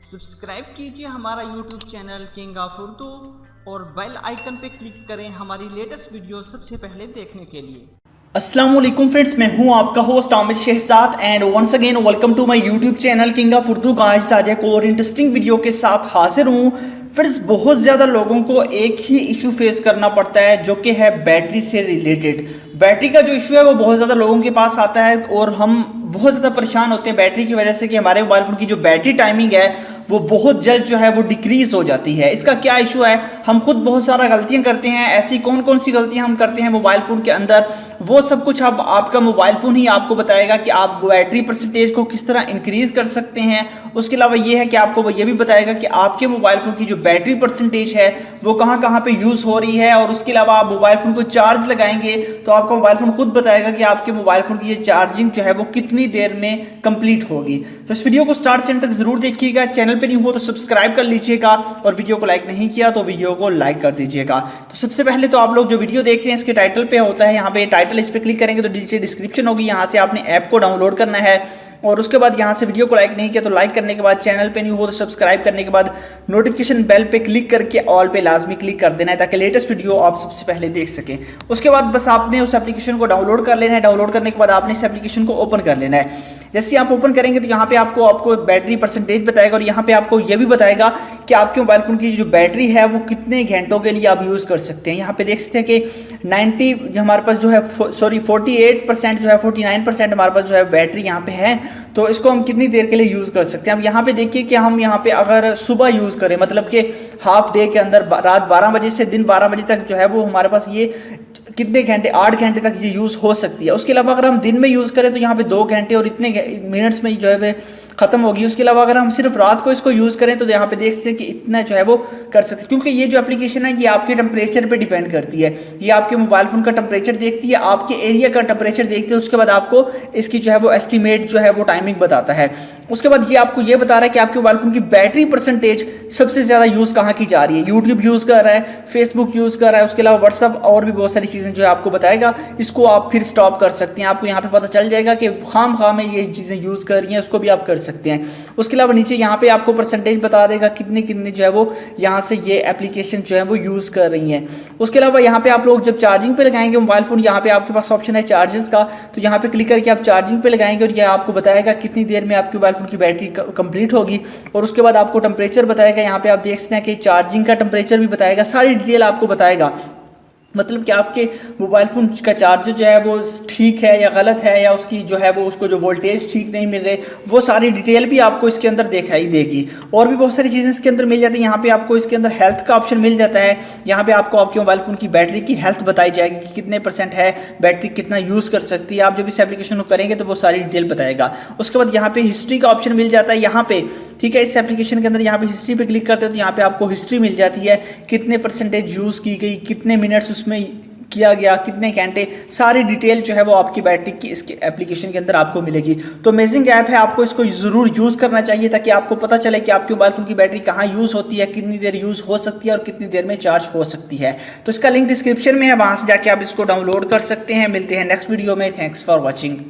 Subscribe कीजिए हमारा YouTube channel king of Urdu और बेल आइकन पे क्लिक करें हमारी लेटेस्ट वीडियो सबसे पहले देखने के लिए। अस्सलाम वालेकुम फ्रेंड्स, मैं हूं आपका host Aamir Shahzad and once again welcome to my YouTube channel king of Urdu. Guys आज एक और इंटरेस्टिंग वीडियो के साथ हाजिर हूं। फ्रेंड्स बहुत ज़्यादा लोगों को एक ही इशू फेस करना पड़ता है जो कि है बैटरी से रिलेटेड। बैटरी का जो इशू है वो बहुत ज़्यादा लोगों के पास आता है और हम बहुत ज़्यादा परेशान होते हैं बैटरी की वजह से कि हमारे मोबाइल फ़ोन की जो बैटरी टाइमिंग है वो बहुत जल्द जो है वो डिक्रीज़ हो जाती है। इसका क्या इशू है? हम खुद बहुत सारा गलतियां करते हैं। ऐसी कौन कौन सी गलतियां हम करते हैं मोबाइल फ़ोन के अंदर, वो सब कुछ अब आपका मोबाइल फ़ोन ही आपको बताएगा कि आप बैटरी परसेंटेज को किस तरह इंक्रीज़ कर सकते हैं। उसके अलावा ये है कि आपको वो ये भी बताएगा कि आपके मोबाइल फ़ोन की जो बैटरी परसेंटेज है वो कहाँ कहाँ पे यूज़ हो रही है। और उसके अलावा आप मोबाइल फ़ोन को चार्ज लगाएंगे तो आपका मोबाइल फ़ोन खुद बताएगा कि आपके मोबाइल फ़ोन की ये चार्जिंग जो है वो कितनी देर में कंप्लीट होगी। तो इस वीडियो को स्टार्ट से एंड तक ज़रूर देखिएगा। चैनल पे नहीं हो तो सब्सक्राइब कर लीजिएगा और वीडियो को लाइक नहीं किया तो वीडियो को लाइक कर दीजिएगा। तो सबसे पहले तो आप लोग जो वीडियो देख रहे हैं इसके टाइटल पे होता है, यहाँ पे टाइटल, इस पर क्लिक करेंगे तो नीचे डिस्क्रिप्शन होगी, यहाँ से आपने ऐप को डाउनलोड करना है। और उसके बाद यहाँ से वीडियो को लाइक नहीं किया तो लाइक करने के बाद, चैनल पे न्यू हो तो सब्सक्राइब करने के बाद नोटिफिकेशन बेल पे क्लिक करके ऑल पे लाजमी क्लिक कर देना है ताकि लेटेस्ट वीडियो आप सबसे पहले देख सकें। उसके बाद बस आपने उस एप्लीकेशन को डाउनलोड कर लेना है। डाउनलोड करने के बाद आपने इस एप्लीकेशन को ओपन कर लेना है। जैसे आप ओपन करेंगे तो यहाँ पे आपको बैटरी परसेंटेज बताएगा और यहाँ पे आपको ये भी बताएगा कि आपके मोबाइल फ़ोन की जो बैटरी है वो कितने घंटों के लिए आप यूज़ कर सकते हैं। यहाँ पे देख सकते हैं कि 90 हमारे पास जो है 48% जो है 49% हमारे पास जो है बैटरी यहाँ पे है। तो इसको हम कितनी देर के लिए यूज़ कर सकते हैं। अब यहाँ पे देखिए कि हम यहाँ पे अगर सुबह यूज़ करें, मतलब कि हाफ डे के अंदर रात 12 बजे से दिन 12 बजे तक जो है वो हमारे पास ये कितने घंटे, 8 घंटे तक ये यूज़ हो सकती है। उसके अलावा अगर हम दिन में यूज़ करें तो यहाँ पे 2 घंटे और इतने मिनट्स में जो है वे खत्म होगी। उसके अलावा अगर हम सिर्फ रात को इसको यूज़ करें तो यहाँ पे देख सकते हैं कि इतना जो है वो कर सकते हैं, क्योंकि ये जो एप्लीकेशन है ये आपके टेम्परेचर पे डिपेंड करती है। ये आपके मोबाइल फ़ोन का टेम्परेचर देखती है, आपके एरिया का टेम्परेचर देखती है। उसके बाद आपको इसकी जो है वो एस्टिमेट जो है वो टाइमिंग बताता है। उसके बाद ये आपको ये बता रहा है कि आपके मोबाइल फ़ोन की बैटरी परसेंटेज सबसे ज़्यादा यूज़ कहाँ की जा रही है। यूट्यूब यूज़ कर रहा है, फेसबुक यूज़ कर रहा है, उसके अलावा व्हाट्सअप और भी बहुत सारी चीज़ें जो है आपको बताएगा। इसको आप फिर स्टॉप कर सकते हैं। आपको यहाँ पे पता चल जाएगा कि खाम में ये चीज़ें यूज़ कर रही हैं, उसको भी आप कर सकते हैं। उसके अलावा नीचे यहाँ पे आपको परसेंटेज बता देगा कितने कितने जो है वो यहाँ से ये एप्लीकेशन जो है वो यूज़ कर रही हैं। उसके अलावा यहाँ पे आप लोग जब चार्जिंग पे लगाएंगे मोबाइल फ़ोन, यहाँ पे आपके पास ऑप्शन है चार्जर्स का, तो यहाँ पे क्लिक करके आप चार्जिंग पे लगाएंगे और ये आपको बताएगा कितनी देर में आपके मोबाइल फ़ोन की बैटरी कंप्लीट होगी। और उसके बाद आपको टेम्परेचर बताएगा। यहाँ पे आप देख सकते हैं कि चार्जिंग का टेम्परेचर भी बताएगा, सारी डिटेल आपको बताएगा। मतलब कि आपके मोबाइल फ़ोन का चार्जर जो है वो ठीक है या गलत है, या उसकी जो है वो उसको जो वोल्टेज ठीक नहीं मिल रहे, वो सारी डिटेल भी आपको इसके अंदर दिखाई देगी। और भी बहुत सारी चीज़ें इसके अंदर मिल जाती हैं। यहाँ पे आपको इसके अंदर हेल्थ का ऑप्शन मिल जाता है। यहाँ पे आपको आपके मोबाइल फ़ोन की बैटरी की हेल्थ बताई जाएगी कि कितने % है, बैटरी कितना यूज़ कर सकती है। आप जब इस एप्लीकेशन को करेंगे तो वो सारी डिटेल बताएगा। उसके बाद यहाँ पे हिस्ट्री का ऑप्शन मिल जाता है यहाँ पे, ठीक है। इस एप्लीकेशन के अंदर यहाँ पे हिस्ट्री पे क्लिक करते हो तो यहाँ पे आपको हिस्ट्री मिल जाती है, कितने % यूज़ की गई, कितने मिनट्स उसमें किया गया, कितने घंटे, सारी डिटेल जो है वो आपकी बैटरी की इसके एप्लीकेशन के अंदर आपको मिलेगी। तो अमेजिंग ऐप है, आपको इसको ज़रूर यूज़ करना चाहिए ताकि आपको पता चले कि आपके मोबाइल फ़ोन की बैटरी कहाँ यूज़ होती है, कितनी देर यूज़ हो सकती है और कितनी देर में चार्ज हो सकती है। तो इसका लिंक डिस्क्रिप्शन में है, वहाँ से जाके आप इसको डाउनलोड कर सकते हैं। मिलते हैं नेक्स्ट वीडियो में। Thanks for watching.